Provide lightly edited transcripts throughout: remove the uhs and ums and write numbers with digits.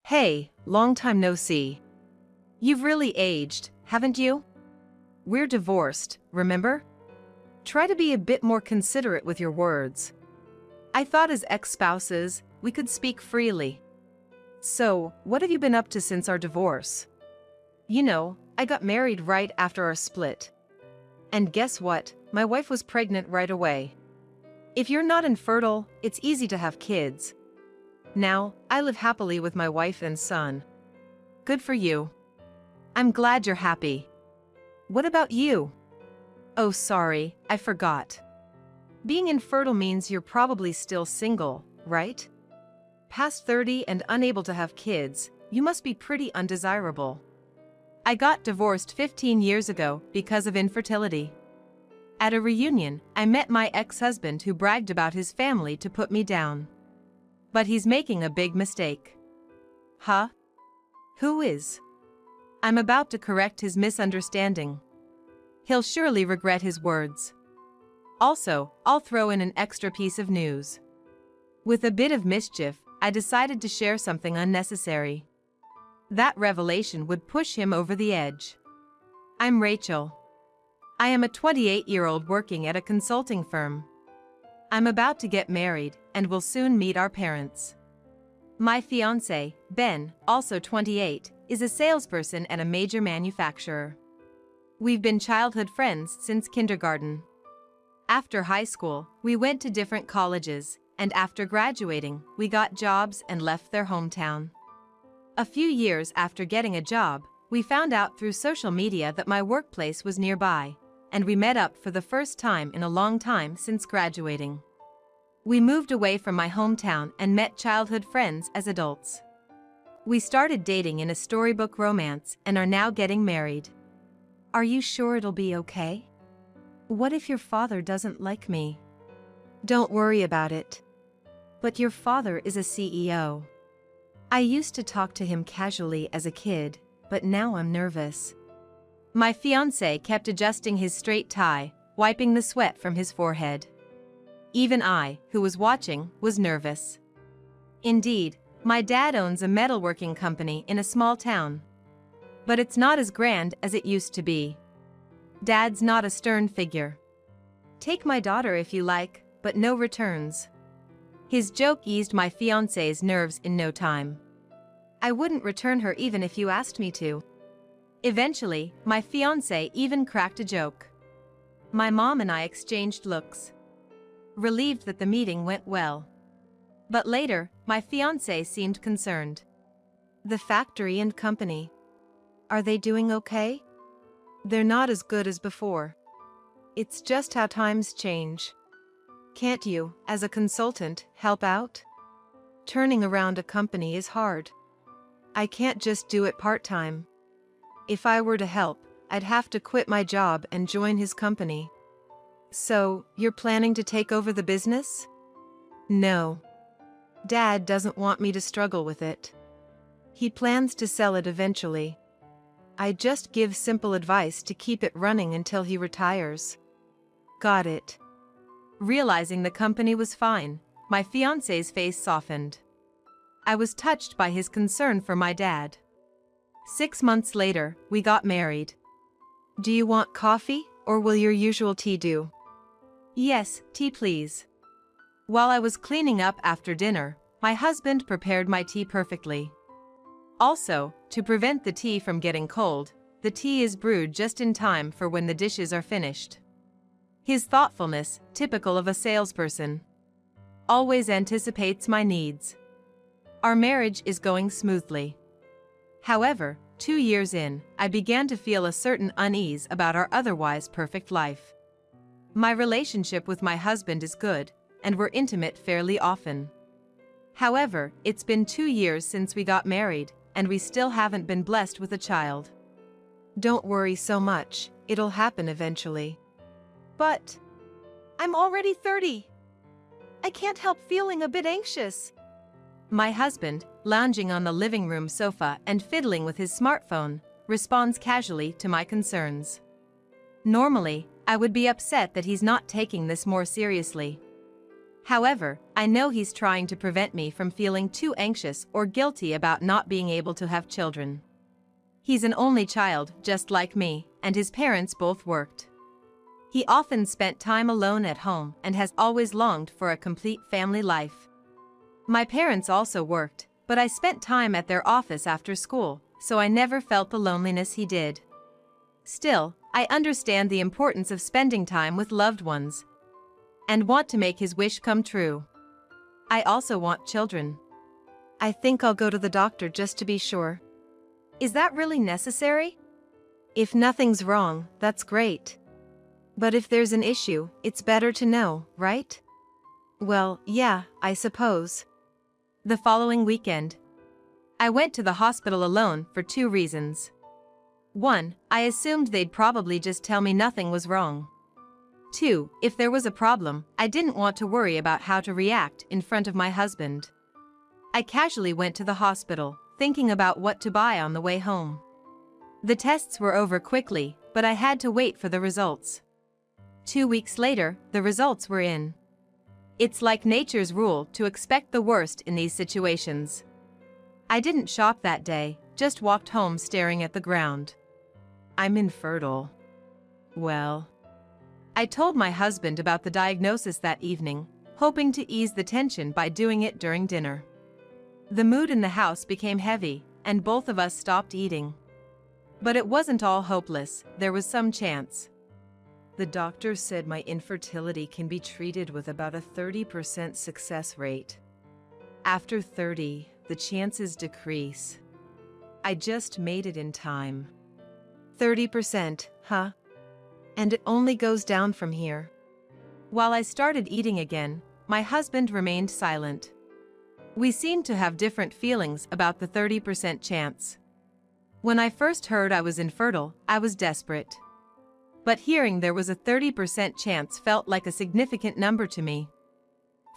Hey, long time no see. You've really aged, haven't you? We're divorced, remember? Try to be a bit more considerate with your words. I thought as ex-spouses, we could speak freely. So, what have you been up to since our divorce? You know, I got married right after our split. And guess what? My wife was pregnant right away. If you're not infertile, it's easy to have kids. Now, I live happily with my wife and son. Good for you. I'm glad you're happy. What about you? Oh, sorry, I forgot. Being infertile means you're probably still single, right? Past 30 and unable to have kids, you must be pretty undesirable. I got divorced 15 years ago because of infertility. At a reunion, I met my ex-husband who bragged about his family to put me down. But he's making a big mistake. Huh? Who is? I'm about to correct his misunderstanding. He'll surely regret his words. Also, I'll throw in an extra piece of news. With a bit of mischief, I decided to share something unnecessary. That revelation would push him over the edge. I'm Rachel. I am a 28-year-old working at a consulting firm. I'm about to get married and will soon meet our parents. My fiancé, Ben, also 28, is a salesperson at a major manufacturer. We've been childhood friends since kindergarten. After high school, we went to different colleges, and after graduating, we got jobs and left their hometown. A few years after getting a job, we found out through social media that my workplace was nearby, and we met up for the first time in a long time since graduating. We moved away from my hometown and met childhood friends as adults. We started dating in a storybook romance and are now getting married. Are you sure it'll be okay? What if your father doesn't like me? Don't worry about it. But your father is a CEO. I used to talk to him casually as a kid, but now I'm nervous. My fiancé kept adjusting his straight tie, wiping the sweat from his forehead. Even I, who was watching, was nervous. Indeed, my dad owns a metalworking company in a small town. But it's not as grand as it used to be. Dad's not a stern figure. Take my daughter if you like, but no returns. His joke eased my fiancé's nerves in no time. I wouldn't return her even if you asked me to. Eventually, my fiancé even cracked a joke. My mom and I exchanged looks, relieved that the meeting went well. But later, my fiancé seemed concerned. The factory and company. Are they doing okay? They're not as good as before. It's just how times change. Can't you, as a consultant, help out? Turning around a company is hard. I can't just do it part-time. If I were to help, I'd have to quit my job and join his company. So, you're planning to take over the business? No. Dad doesn't want me to struggle with it. He plans to sell it eventually. I just give simple advice to keep it running until he retires. Got it. Realizing the company was fine, my fiancé's face softened. I was touched by his concern for my dad. 6 months later, we got married. Do you want coffee, or will your usual tea do? Yes, tea please. While I was cleaning up after dinner, my husband prepared my tea perfectly. Also, to prevent the tea from getting cold, the tea is brewed just in time for when the dishes are finished. His thoughtfulness, typical of a salesperson, always anticipates my needs. Our marriage is going smoothly. However, 2 years in, I began to feel a certain unease about our otherwise perfect life. My relationship with my husband is good, and we're intimate fairly often. However, it's been 2 years since we got married, and we still haven't been blessed with a child. Don't worry so much, it'll happen eventually. But I'm already 30. I can't help feeling a bit anxious. My husband, lounging on the living room sofa and fiddling with his smartphone, responds casually to my concerns. Normally, I would be upset that he's not taking this more seriously. However, I know he's trying to prevent me from feeling too anxious or guilty about not being able to have children. He's an only child, just like me, and his parents both worked. He often spent time alone at home and has always longed for a complete family life. My parents also worked, but I spent time at their office after school, so I never felt the loneliness he did. Still, I understand the importance of spending time with loved ones and want to make his wish come true. I also want children. I think I'll go to the doctor just to be sure. Is that really necessary? If nothing's wrong, that's great. But if there's an issue, it's better to know, right? Well, yeah, I suppose. The following weekend, I went to the hospital alone for 2 reasons. 1, I assumed they'd probably just tell me nothing was wrong. 2, if there was a problem, I didn't want to worry about how to react in front of my husband. I casually went to the hospital, thinking about what to buy on the way home. The tests were over quickly, but I had to wait for the results. 2 weeks later, the results were in. It's like nature's rule to expect the worst in these situations. I didn't shop that day, just walked home staring at the ground. I'm infertile. Well, I told my husband about the diagnosis that evening, hoping to ease the tension by doing it during dinner. The mood in the house became heavy, and both of us stopped eating. But it wasn't all hopeless, there was some chance. The doctor said my infertility can be treated with about a 30% success rate. After 30, the chances decrease. I just made it in time. 30%, huh? And it only goes down from here. While I started eating again, my husband remained silent. We seemed to have different feelings about the 30% chance. When I first heard I was infertile, I was desperate. But hearing there was a 30% chance felt like a significant number to me.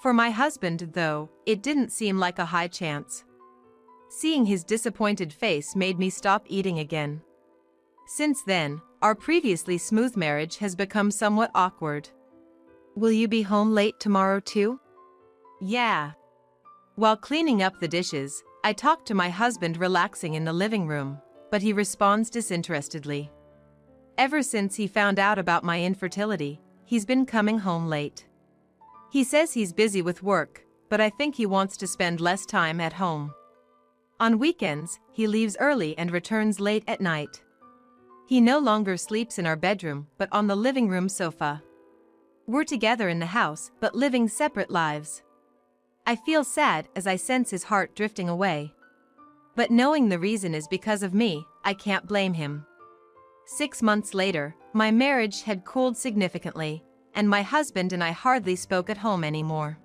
For my husband, though, it didn't seem like a high chance. Seeing his disappointed face made me stop eating again. Since then, our previously smooth marriage has become somewhat awkward. Will you be home late tomorrow too? Yeah. While cleaning up the dishes, I talk to my husband relaxing in the living room, but he responds disinterestedly. Ever since he found out about my infertility, he's been coming home late. He says he's busy with work, but I think he wants to spend less time at home. On weekends, he leaves early and returns late at night. He no longer sleeps in our bedroom, but on the living room sofa. We're together in the house, but living separate lives. I feel sad as I sense his heart drifting away. But knowing the reason is because of me, I can't blame him. 6 months later, my marriage had cooled significantly, and my husband and I hardly spoke at home anymore.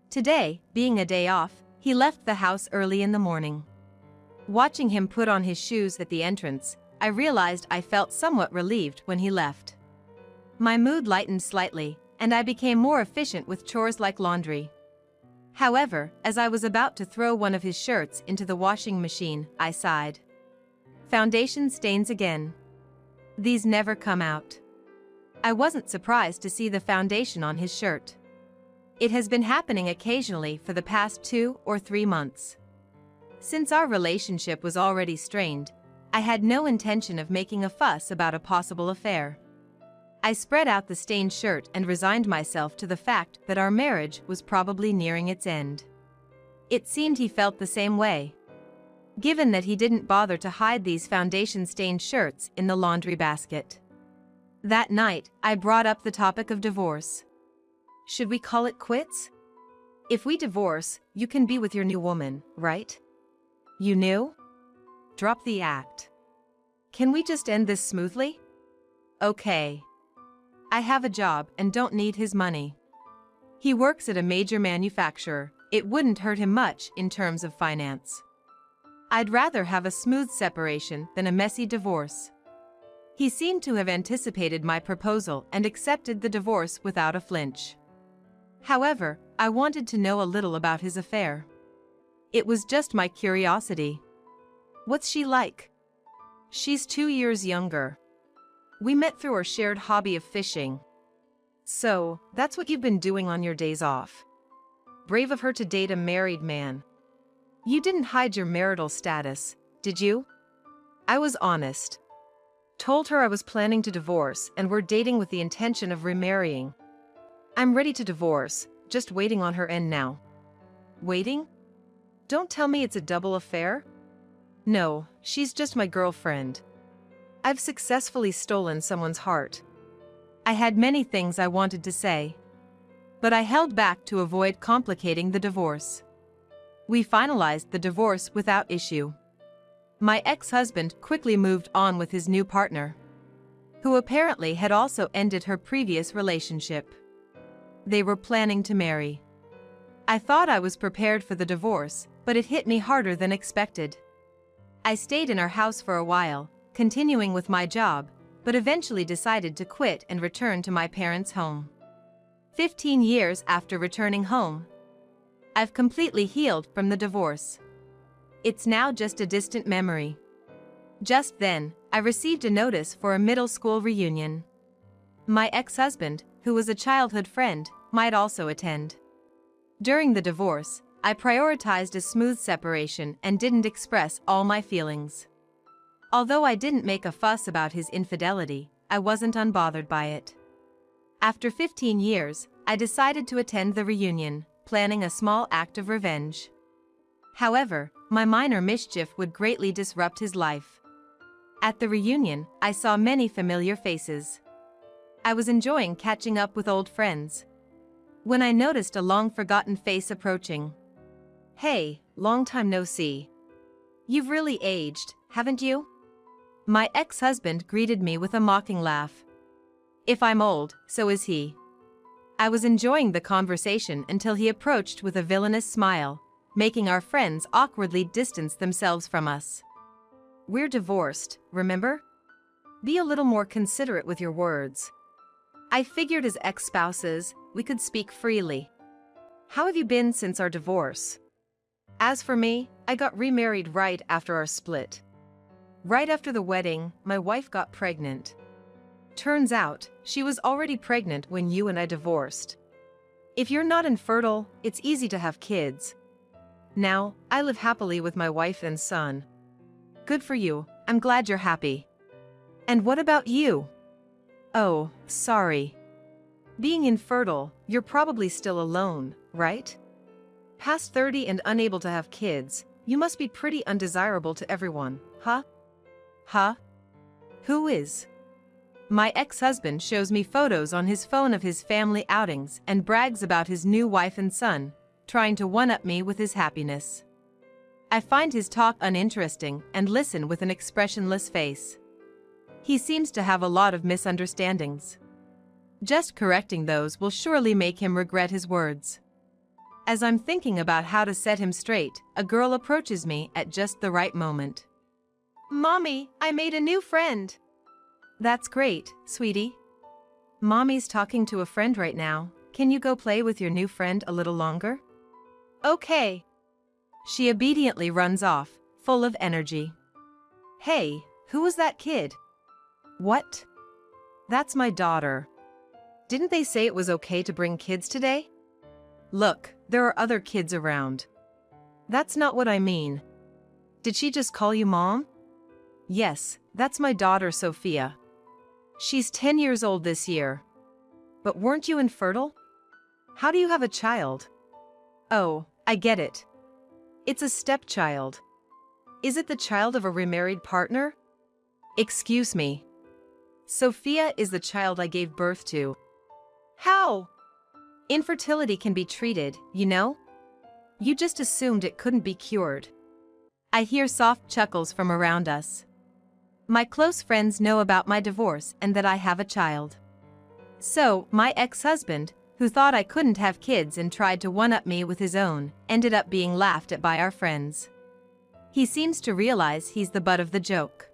Today, being a day off, he left the house early in the morning. Watching him put on his shoes at the entrance, I realized I felt somewhat relieved when he left. My mood lightened slightly, and I became more efficient with chores like laundry. However, as I was about to throw one of his shirts into the washing machine, I sighed. Foundation stains again. These never come out. I wasn't surprised to see the foundation on his shirt. It has been happening occasionally for the past 2 or 3 months. Since our relationship was already strained, I had no intention of making a fuss about a possible affair. I spread out the stained shirt and resigned myself to the fact that our marriage was probably nearing its end. It seemed he felt the same way. Given that he didn't bother to hide these foundation-stained shirts in the laundry basket. That night, I brought up the topic of divorce. Should we call it quits? If we divorce, you can be with your new woman, right? You knew? Drop the act. Can we just end this smoothly? Okay. I have a job and don't need his money. He works at a major manufacturer. It wouldn't hurt him much in terms of finance. I'd rather have a smooth separation than a messy divorce. He seemed to have anticipated my proposal and accepted the divorce without a flinch. However, I wanted to know a little about his affair. It was just my curiosity. What's she like? She's 2 years younger. We met through our shared hobby of fishing. So, that's what you've been doing on your days off. Brave of her to date a married man. You didn't hide your marital status, did you? I was honest. Told her I was planning to divorce and we're dating with the intention of remarrying. I'm ready to divorce, just waiting on her end now. Waiting? Don't tell me it's a double affair? No, she's just my girlfriend. I've successfully stolen someone's heart. I had many things I wanted to say, but I held back to avoid complicating the divorce. We finalized the divorce without issue. My ex-husband quickly moved on with his new partner, who apparently had also ended her previous relationship. They were planning to marry. I thought I was prepared for the divorce, but it hit me harder than expected. I stayed in our house for a while, continuing with my job, but eventually decided to quit and return to my parents' home. 15 years after returning home, I've completely healed from the divorce. It's now just a distant memory. Just then, I received a notice for a middle school reunion. My ex-husband, who was a childhood friend, might also attend. During the divorce, I prioritized a smooth separation and didn't express all my feelings. Although I didn't make a fuss about his infidelity, I wasn't unbothered by it. After 15 years, I decided to attend the reunion, planning a small act of revenge. However, my minor mischief would greatly disrupt his life. At the reunion, I saw many familiar faces. I was enjoying catching up with old friends, when I noticed a long-forgotten face approaching. Hey, long time no see. You've really aged, haven't you? My ex-husband greeted me with a mocking laugh. If I'm old, so is he. I was enjoying the conversation until he approached with a villainous smile, making our friends awkwardly distance themselves from us. We're divorced, remember? Be a little more considerate with your words. I figured as ex-spouses, we could speak freely. How have you been since our divorce? As for me, I got remarried right after our split. Right after the wedding, my wife got pregnant. Turns out, she was already pregnant when you and I divorced. If you're not infertile, it's easy to have kids. Now, I live happily with my wife and son. Good for you, I'm glad you're happy. And what about you? Oh, sorry. Being infertile, you're probably still alone, right? Past 30 and unable to have kids, you must be pretty undesirable to everyone, huh? Huh? Who is? My ex-husband shows me photos on his phone of his family outings and brags about his new wife and son, trying to one-up me with his happiness. I find his talk uninteresting and listen with an expressionless face. He seems to have a lot of misunderstandings. Just correcting those will surely make him regret his words. As I'm thinking about how to set him straight, a girl approaches me at just the right moment. Mommy, I made a new friend. That's great, sweetie. Mommy's talking to a friend right now. Can you go play with your new friend a little longer? Okay. She obediently runs off, full of energy. Hey, who was that kid? What? That's my daughter. Didn't they say it was okay to bring kids today? Look, there are other kids around. That's not what I mean. Did she just call you mom? Yes, that's my daughter Sophia. She's 10 years old this year. But weren't you infertile? How do you have a child? Oh, I get it. It's a stepchild. Is it the child of a remarried partner? Excuse me. Sophia is the child I gave birth to. How? Infertility can be treated, you know? You just assumed it couldn't be cured. I hear soft chuckles from around us. My close friends know about my divorce and that I have a child. So, my ex-husband, who thought I couldn't have kids and tried to one-up me with his own, ended up being laughed at by our friends. He seems to realize he's the butt of the joke.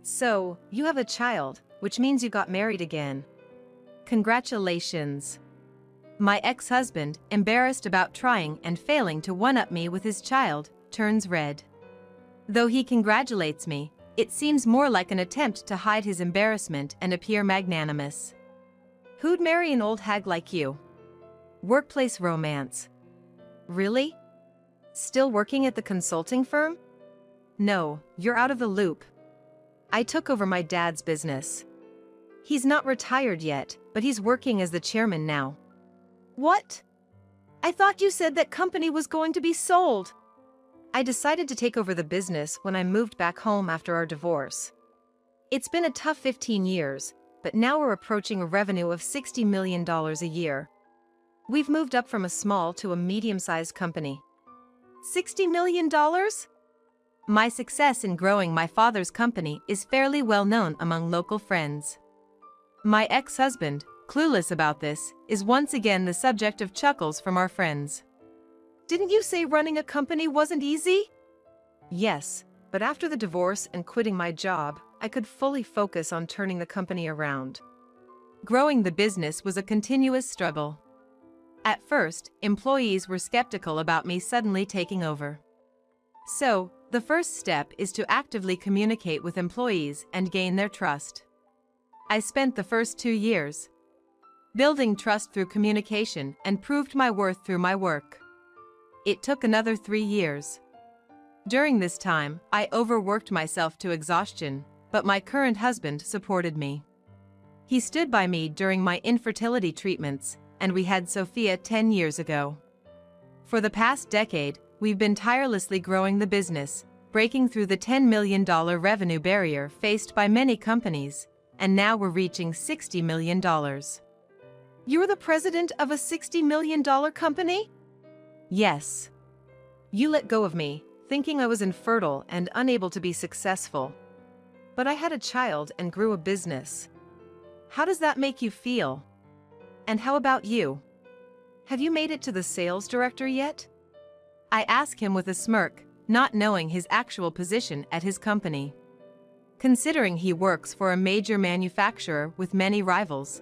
So, you have a child, which means you got married again. Congratulations. My ex-husband, embarrassed about trying and failing to one-up me with his child, turns red. Though he congratulates me, it seems more like an attempt to hide his embarrassment and appear magnanimous. Who'd marry an old hag like you? Workplace romance. Really? Still working at the consulting firm? No, you're out of the loop. I took over my dad's business. He's not retired yet, but he's working as the chairman now. What? I thought you said that company was going to be sold. I decided to take over the business when I moved back home after our divorce. It's been a tough 15 years, but now we're approaching a revenue of $60 million a year. We've moved up from a small to a medium-sized company. $60 million? My success in growing my father's company is fairly well known among local friends. My ex-husband, clueless about this, is once again the subject of chuckles from our friends. Didn't you say running a company wasn't easy? Yes, but after the divorce and quitting my job, I could fully focus on turning the company around. Growing the business was a continuous struggle. At first, employees were skeptical about me suddenly taking over. So, the first step is to actively communicate with employees and gain their trust. I spent the first 2 years building trust through communication and proved my worth through my work. It took another 3 years. During this time, I overworked myself to exhaustion, but my current husband supported me. He stood by me during my infertility treatments, and we had Sophia 10 years ago. For the past decade, we've been tirelessly growing the business, breaking through the $10 million revenue barrier faced by many companies, and now we're reaching $60 million. You're the president of a $60 million company? Yes. You let go of me, thinking I was infertile and unable to be successful. But I had a child and grew a business. How does that make you feel? And how about you? Have you made it to the sales director yet? I ask him with a smirk, not knowing his actual position at his company. Considering he works for a major manufacturer with many rivals.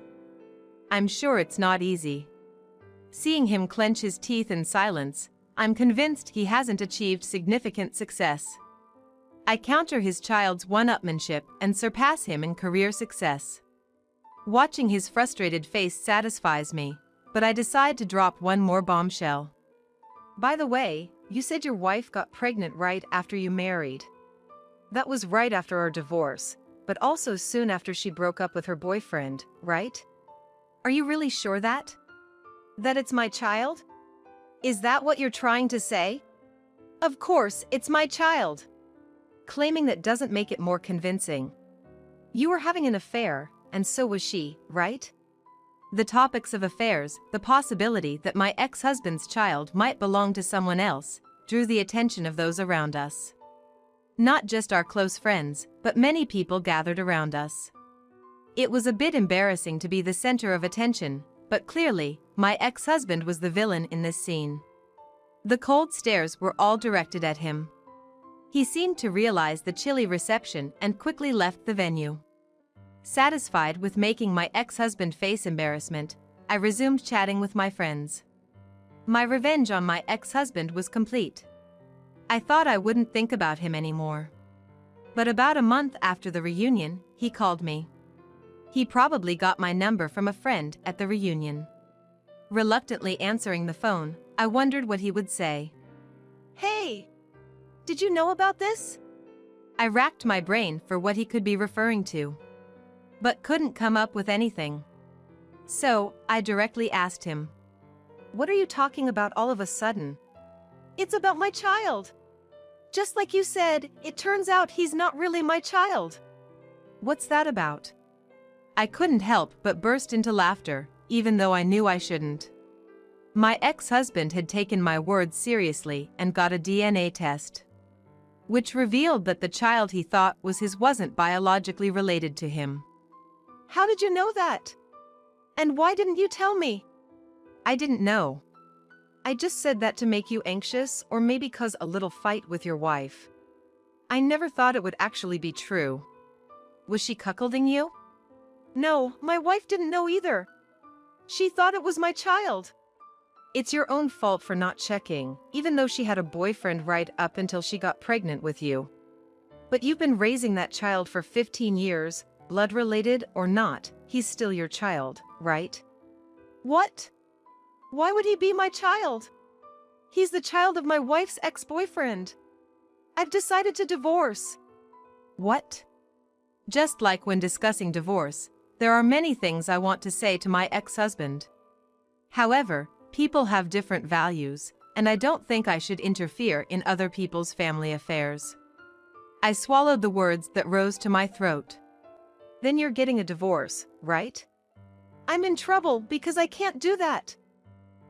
I'm sure it's not easy. Seeing him clench his teeth in silence, I'm convinced he hasn't achieved significant success. I counter his child's one-upmanship and surpass him in career success. Watching his frustrated face satisfies me, but I decide to drop one more bombshell. By the way, you said your wife got pregnant right after you married. That was right after our divorce, but also soon after she broke up with her boyfriend, right? Are you really sure that? That it's my child? Is that what you're trying to say? Of course, it's my child. Claiming that doesn't make it more convincing. You were having an affair, and so was she, right? The topics of affairs, the possibility that my ex-husband's child might belong to someone else, drew the attention of those around us. Not just our close friends, but many people gathered around us. It was a bit embarrassing to be the center of attention, but clearly, my ex-husband was the villain in this scene. The cold stares were all directed at him. He seemed to realize the chilly reception and quickly left the venue. Satisfied with making my ex-husband face embarrassment, I resumed chatting with my friends. My revenge on my ex-husband was complete. I thought I wouldn't think about him anymore. But about a month after the reunion, he called me. He probably got my number from a friend at the reunion. Reluctantly answering the phone, I wondered what he would say. Hey! Did you know about this? I racked my brain for what he could be referring to, but couldn't come up with anything. So, I directly asked him. What are you talking about all of a sudden? It's about my child. Just like you said, it turns out he's not really my child. What's that about? I couldn't help but burst into laughter, even though I knew I shouldn't. My ex-husband had taken my words seriously and got a DNA test, which revealed that the child he thought was his wasn't biologically related to him. How did you know that? And why didn't you tell me? I didn't know. I just said that to make you anxious or maybe cause a little fight with your wife. I never thought it would actually be true. Was she cuckolding you? No, my wife didn't know either. She thought it was my child. It's your own fault for not checking, even though she had a boyfriend right up until she got pregnant with you. But you've been raising that child for 15 years, blood related or not, he's still your child, right? What? Why would he be my child? He's the child of my wife's ex-boyfriend. I've decided to divorce. What? Just like when discussing divorce, there are many things I want to say to my ex-husband. However, people have different values, and I don't think I should interfere in other people's family affairs. I swallowed the words that rose to my throat. Then you're getting a divorce, right? I'm in trouble because I can't do that.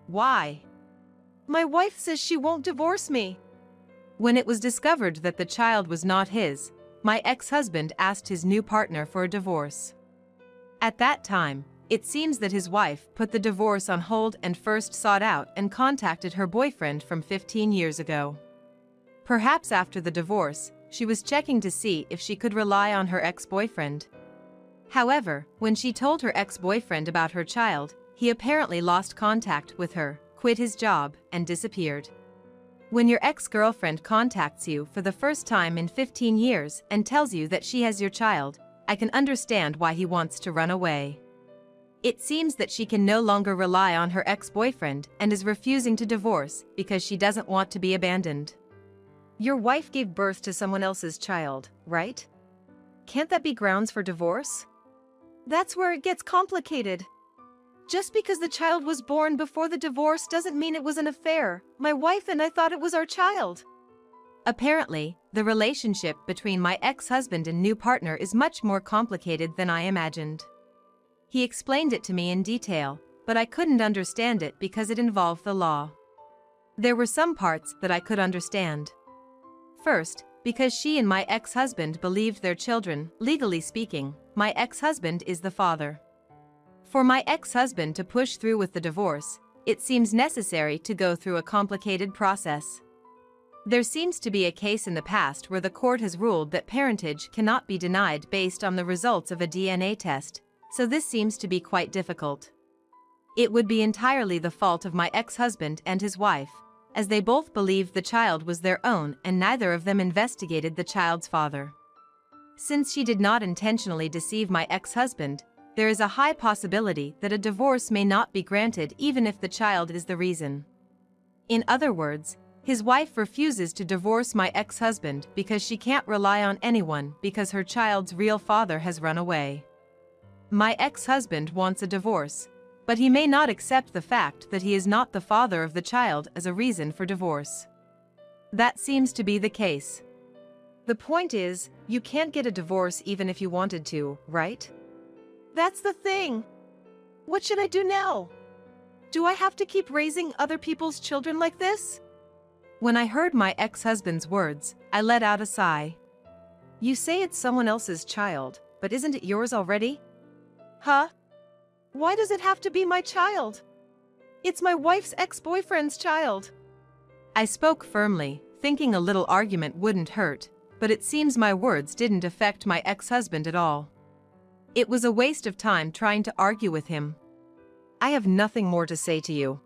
Why? My wife says she won't divorce me. When it was discovered that the child was not his, my ex-husband asked his new partner for a divorce. At that time, it seems that his wife put the divorce on hold and first sought out and contacted her boyfriend from 15 years ago. Perhaps after the divorce, she was checking to see if she could rely on her ex-boyfriend. However, when she told her ex-boyfriend about her child, he apparently lost contact with her, quit his job, and disappeared. When your ex-girlfriend contacts you for the first time in 15 years and tells you that she has your child, I can understand why he wants to run away. It seems that she can no longer rely on her ex-boyfriend and is refusing to divorce because she doesn't want to be abandoned. Your wife gave birth to someone else's child, right? Can't that be grounds for divorce? That's where it gets complicated. Just because the child was born before the divorce doesn't mean it was an affair. My wife and I thought it was our child. Apparently, the relationship between my ex-husband and new partner is much more complicated than I imagined. He explained it to me in detail, but I couldn't understand it because it involved the law. There were some parts that I could understand. First, because she and my ex-husband believed their children, legally speaking, my ex-husband is the father. For my ex-husband to push through with the divorce, it seems necessary to go through a complicated process. There seems to be a case in the past where the court has ruled that parentage cannot be denied based on the results of a DNA test, so this seems to be quite difficult. It would be entirely the fault of my ex-husband and his wife, as they both believed the child was their own and neither of them investigated the child's father. Since she did not intentionally deceive my ex-husband, there is a high possibility that a divorce may not be granted even if the child is the reason. In other words, his wife refuses to divorce my ex-husband because she can't rely on anyone because her child's real father has run away. My ex-husband wants a divorce, but he may not accept the fact that he is not the father of the child as a reason for divorce. That seems to be the case. The point is, you can't get a divorce even if you wanted to, right? That's the thing. What should I do now? Do I have to keep raising other people's children like this? When I heard my ex-husband's words, I let out a sigh. You say it's someone else's child, but isn't it yours already? Huh? Why does it have to be my child? It's my wife's ex-boyfriend's child. I spoke firmly, thinking a little argument wouldn't hurt, but it seems my words didn't affect my ex-husband at all. It was a waste of time trying to argue with him. I have nothing more to say to you.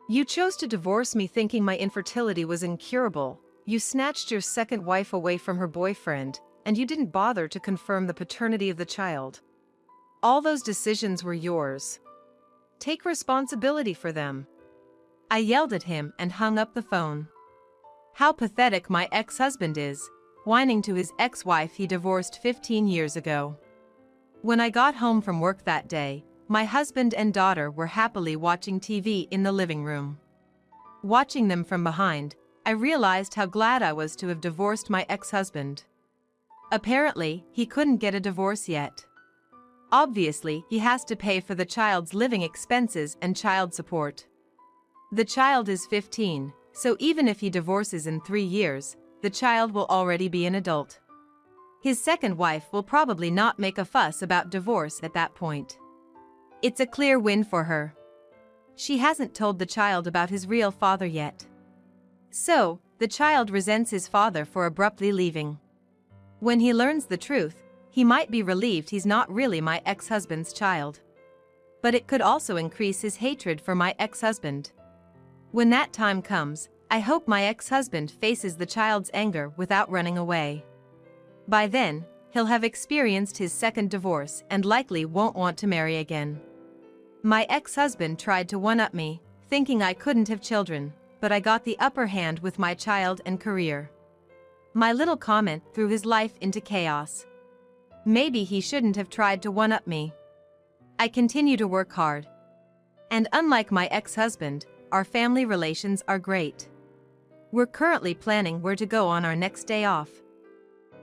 You chose to divorce me thinking my infertility was incurable. You snatched your second wife away from her boyfriend, and you didn't bother to confirm the paternity of the child. All those decisions were yours. Take responsibility for them. I yelled at him and hung up the phone. How pathetic my ex-husband is, whining to his ex-wife he divorced 15 years ago. When I got home from work that day, my husband and daughter were happily watching TV in the living room. Watching them from behind, I realized how glad I was to have divorced my ex-husband. Apparently, he couldn't get a divorce yet. Obviously, he has to pay for the child's living expenses and child support. The child is 15, so even if he divorces in 3 years, the child will already be an adult. His second wife will probably not make a fuss about divorce at that point. It's a clear win for her. She hasn't told the child about his real father yet. So, the child resents his father for abruptly leaving. When he learns the truth, he might be relieved he's not really my ex-husband's child. But it could also increase his hatred for my ex-husband. When that time comes, I hope my ex-husband faces the child's anger without running away. By then, He'll have experienced his second divorce and likely won't want to marry again. My ex-husband tried to one-up me, thinking I couldn't have children, but I got the upper hand with my child and career. My little comment threw his life into chaos. Maybe he shouldn't have tried to one-up me. I continue to work hard. And unlike my ex-husband, our family relations are great. We're currently planning where to go on our next day off.